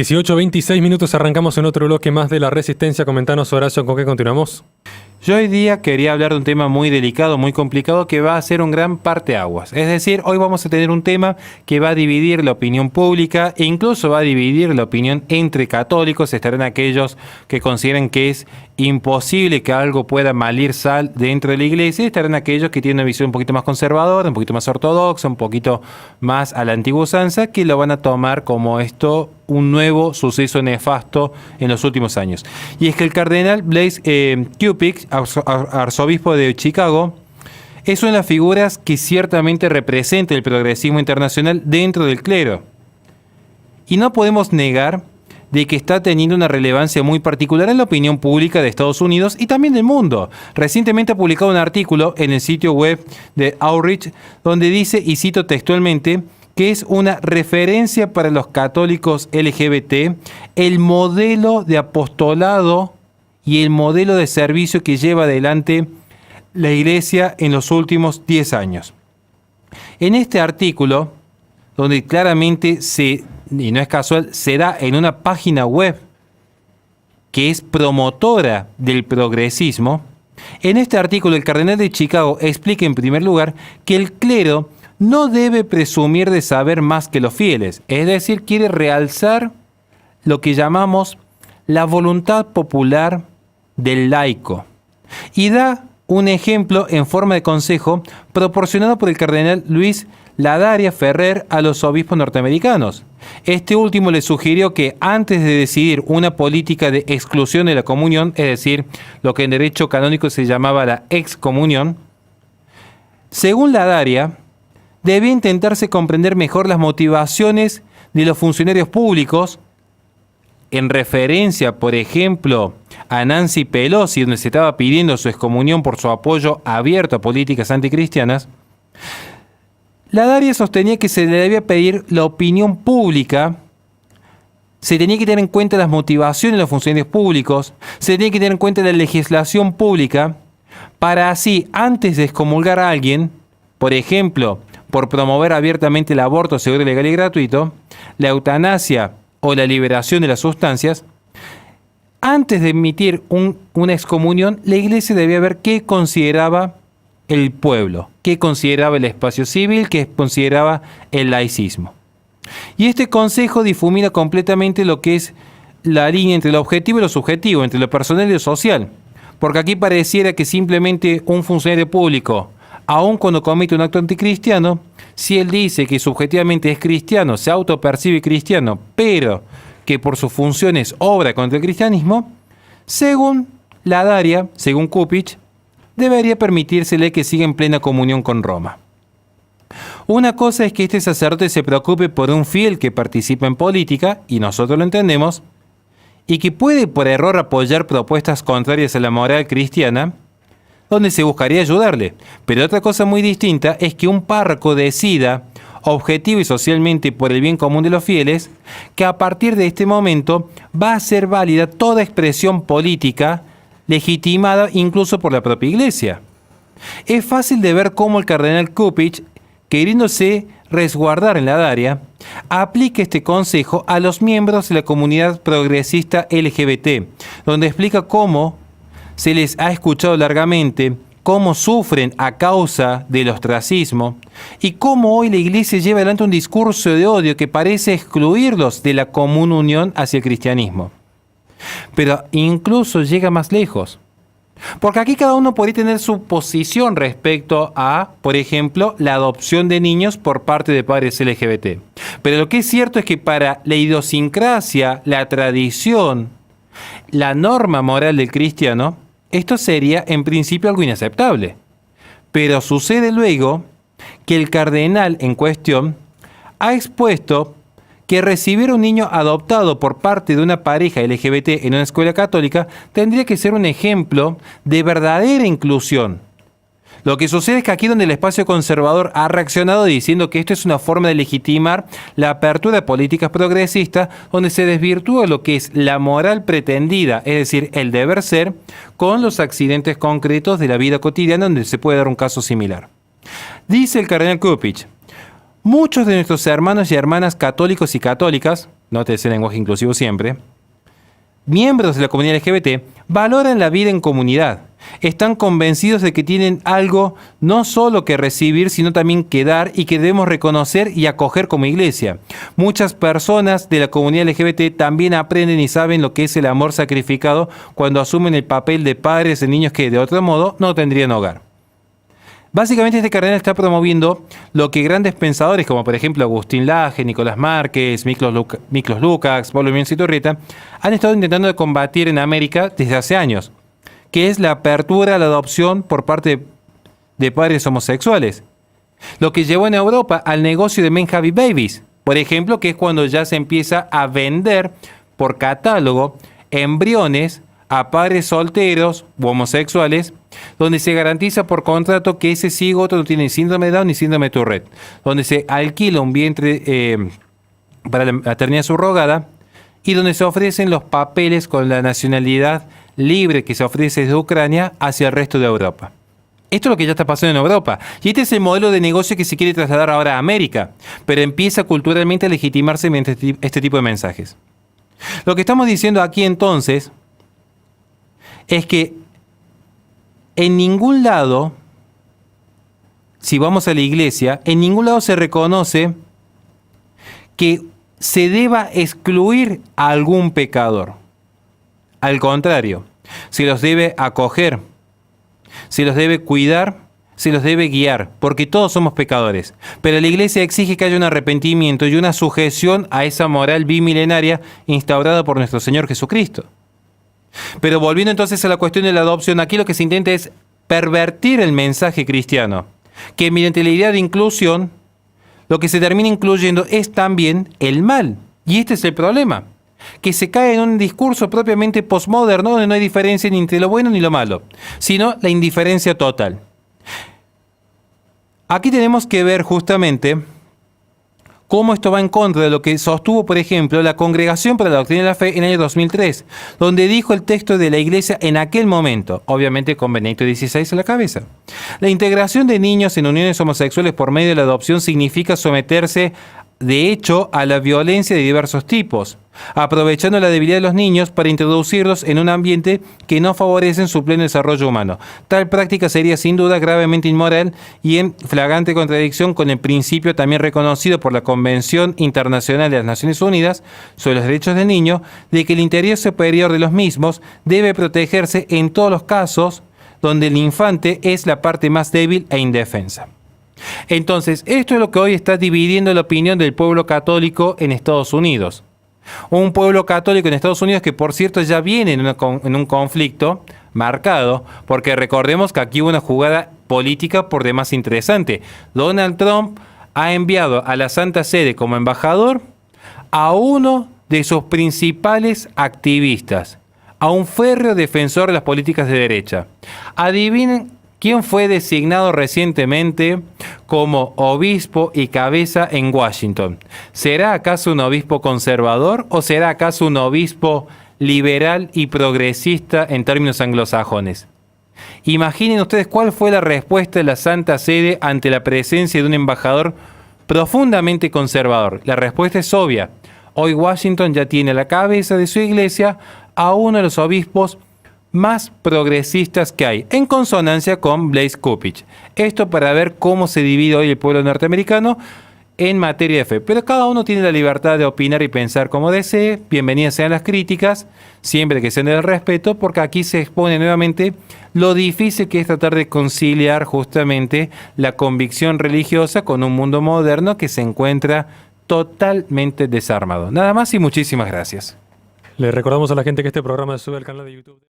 18:26 minutos, arrancamos en otro bloque más de La Resistencia. Comentanos, Horacio, ¿con qué continuamos? Yo hoy día quería hablar de un tema muy delicado, muy complicado, que va a ser un gran parteaguas. Es decir, hoy vamos a tener un tema que va a dividir la opinión pública e incluso va a dividir la opinión entre católicos. Estarán aquellos que consideran que es imposible que algo pueda malir sal dentro de la iglesia, y estarán aquellos que tienen una visión un poquito más conservadora, un poquito más ortodoxa, un poquito más a la antigua usanza, que lo van a tomar como esto un nuevo suceso nefasto en los últimos años. Y es que el cardenal Blaise Cupich, arzobispo de Chicago, es una de las figuras que ciertamente representa el progresismo internacional dentro del clero. Y no podemos negar de que está teniendo una relevancia muy particular en la opinión pública de Estados Unidos y también del mundo. Recientemente ha publicado un artículo en el sitio web de Outreach donde dice, y cito textualmente, que es una referencia para los católicos LGBT, el modelo de apostolado y el modelo de servicio que lleva adelante la Iglesia en los últimos 10 años. En este artículo, donde claramente y no es casual, se da en una página web que es promotora del progresismo, en este artículo el cardenal de Chicago explica en primer lugar que el clero no debe presumir de saber más que los fieles, es decir, quiere realzar lo que llamamos la voluntad popular del laico. Y da un ejemplo en forma de consejo proporcionado por el cardenal Luis Ladaria Ferrer a los obispos norteamericanos. Este último le sugirió que antes de decidir una política de exclusión de la comunión, es decir, lo que en derecho canónico se llamaba la excomunión, según Ladaria, debía intentarse comprender mejor las motivaciones de los funcionarios públicos, en referencia, por ejemplo, a Nancy Pelosi, donde se estaba pidiendo su excomunión por su apoyo abierto a políticas anticristianas. Ladaria sostenía que se le debía pedir la opinión pública, se tenía que tener en cuenta las motivaciones de los funcionarios públicos, se tenía que tener en cuenta la legislación pública, para así, antes de excomulgar a alguien, por ejemplo, por promover abiertamente el aborto seguro, legal y gratuito, la eutanasia o la liberación de las sustancias, antes de emitir una excomunión, la Iglesia debía ver qué consideraba el pueblo, qué consideraba el espacio civil, qué consideraba el laicismo. Y este consejo difumina completamente lo que es la línea entre lo objetivo y lo subjetivo, entre lo personal y lo social. Porque aquí pareciera que simplemente un funcionario público, aun cuando comete un acto anticristiano, si él dice que subjetivamente es cristiano, se autopercibe cristiano, pero que por sus funciones obra contra el cristianismo, según Ladaria, según Cupich, debería permitírsele que siga en plena comunión con Roma. Una cosa es que este sacerdote se preocupe por un fiel que participa en política, y nosotros lo entendemos, y que puede por error apoyar propuestas contrarias a la moral cristiana, donde se buscaría ayudarle. Pero otra cosa muy distinta es que un párroco decida, objetivo y socialmente por el bien común de los fieles, que a partir de este momento va a ser válida toda expresión política legitimada incluso por la propia Iglesia. Es fácil de ver cómo el cardenal Cupich, queriéndose resguardar en Ladaria, aplica este consejo a los miembros de la comunidad progresista LGBT, donde explica cómo se les ha escuchado largamente, cómo sufren a causa del ostracismo y cómo hoy la Iglesia lleva adelante un discurso de odio que parece excluirlos de la común unión hacia el cristianismo. Pero incluso llega más lejos. Porque aquí cada uno podría tener su posición respecto a, por ejemplo, la adopción de niños por parte de padres LGBT. Pero lo que es cierto es que para la idiosincrasia, la tradición, la norma moral del cristiano, esto sería en principio algo inaceptable. Pero sucede luego que el cardenal en cuestión ha expuesto que recibir un niño adoptado por parte de una pareja LGBT en una escuela católica tendría que ser un ejemplo de verdadera inclusión. Lo que sucede es que aquí donde el espacio conservador ha reaccionado diciendo que esto es una forma de legitimar la apertura de políticas progresistas, donde se desvirtúa lo que es la moral pretendida, es decir, el deber ser, con los accidentes concretos de la vida cotidiana donde se puede dar un caso similar. Dice el cardenal Cupich: muchos de nuestros hermanos y hermanas católicos y católicas, nótese el lenguaje inclusivo siempre, miembros de la comunidad LGBT valoran la vida en comunidad. Están convencidos de que tienen algo no solo que recibir, sino también que dar y que debemos reconocer y acoger como iglesia. Muchas personas de la comunidad LGBT también aprenden y saben lo que es el amor sacrificado cuando asumen el papel de padres de niños que de otro modo no tendrían hogar. Básicamente este cardenal está promoviendo lo que grandes pensadores como por ejemplo Agustín Laje, Nicolás Márquez, Miklos Lukács, Pablo Mieres y Turrieta han estado intentando combatir en América desde hace años, que es la apertura a la adopción por parte de padres homosexuales. Lo que llevó en Europa al negocio de Men Having Babies, por ejemplo, que es cuando ya se empieza a vender por catálogo embriones a padres solteros u homosexuales, donde se garantiza por contrato que ese cigoto no tiene ni síndrome de Down ni síndrome de Tourette, donde se alquila un vientre para la maternidad subrogada y donde se ofrecen los papeles con la nacionalidad libre que se ofrece desde Ucrania hacia el resto de Europa. Esto es lo que ya está pasando en Europa. Y este es el modelo de negocio que se quiere trasladar ahora a América, pero empieza culturalmente a legitimarse mediante este tipo de mensajes. Lo que estamos diciendo aquí entonces es que en ningún lado, si vamos a la iglesia, en ningún lado se reconoce que se deba excluir a algún pecador. Al contrario, se los debe acoger, se los debe cuidar, se los debe guiar, porque todos somos pecadores. Pero la iglesia exige que haya un arrepentimiento y una sujeción a esa moral bimilenaria instaurada por nuestro Señor Jesucristo. Pero volviendo entonces a la cuestión de la adopción, aquí lo que se intenta es pervertir el mensaje cristiano, que mediante la idea de inclusión, lo que se termina incluyendo es también el mal. Y este es el problema, que se cae en un discurso propiamente postmoderno donde no hay diferencia ni entre lo bueno ni lo malo, sino la indiferencia total. Aquí tenemos que ver justamente cómo esto va en contra de lo que sostuvo, por ejemplo, la Congregación para la Doctrina de la Fe en el año 2003, donde dijo el texto de la Iglesia en aquel momento, obviamente con Benedicto XVI a la cabeza. La integración de niños en uniones homosexuales por medio de la adopción significa someterse, de hecho, a la violencia de diversos tipos, aprovechando la debilidad de los niños para introducirlos en un ambiente que no favorece su pleno desarrollo humano. Tal práctica sería sin duda gravemente inmoral y en flagrante contradicción con el principio también reconocido por la Convención Internacional de las Naciones Unidas sobre los Derechos del Niño, de que el interés superior de los mismos debe protegerse en todos los casos donde el infante es la parte más débil e indefensa. Entonces, esto es lo que hoy está dividiendo la opinión del pueblo católico en Estados Unidos. Un pueblo católico en Estados Unidos que, por cierto, ya viene en un conflicto marcado, porque recordemos que aquí hubo una jugada política por demás interesante. Donald Trump ha enviado a la Santa Sede como embajador a uno de sus principales activistas, a un férreo defensor de las políticas de derecha. Adivinen quién fue designado recientemente como obispo y cabeza en Washington. ¿Será acaso un obispo conservador o será acaso un obispo liberal y progresista en términos anglosajones? Imaginen ustedes cuál fue la respuesta de la Santa Sede ante la presencia de un embajador profundamente conservador. La respuesta es obvia. Hoy Washington ya tiene a la cabeza de su iglesia a uno de los obispos más progresistas que hay, en consonancia con Blaise Cupich. Esto para ver cómo se divide hoy el pueblo norteamericano en materia de fe. Pero cada uno tiene la libertad de opinar y pensar como desee. Bienvenidas sean las críticas, siempre que sean del respeto, porque aquí se expone nuevamente lo difícil que es tratar de conciliar justamente la convicción religiosa con un mundo moderno que se encuentra totalmente desarmado. Nada más y muchísimas gracias. Le recordamos a la gente que este programa se sube al canal de YouTube.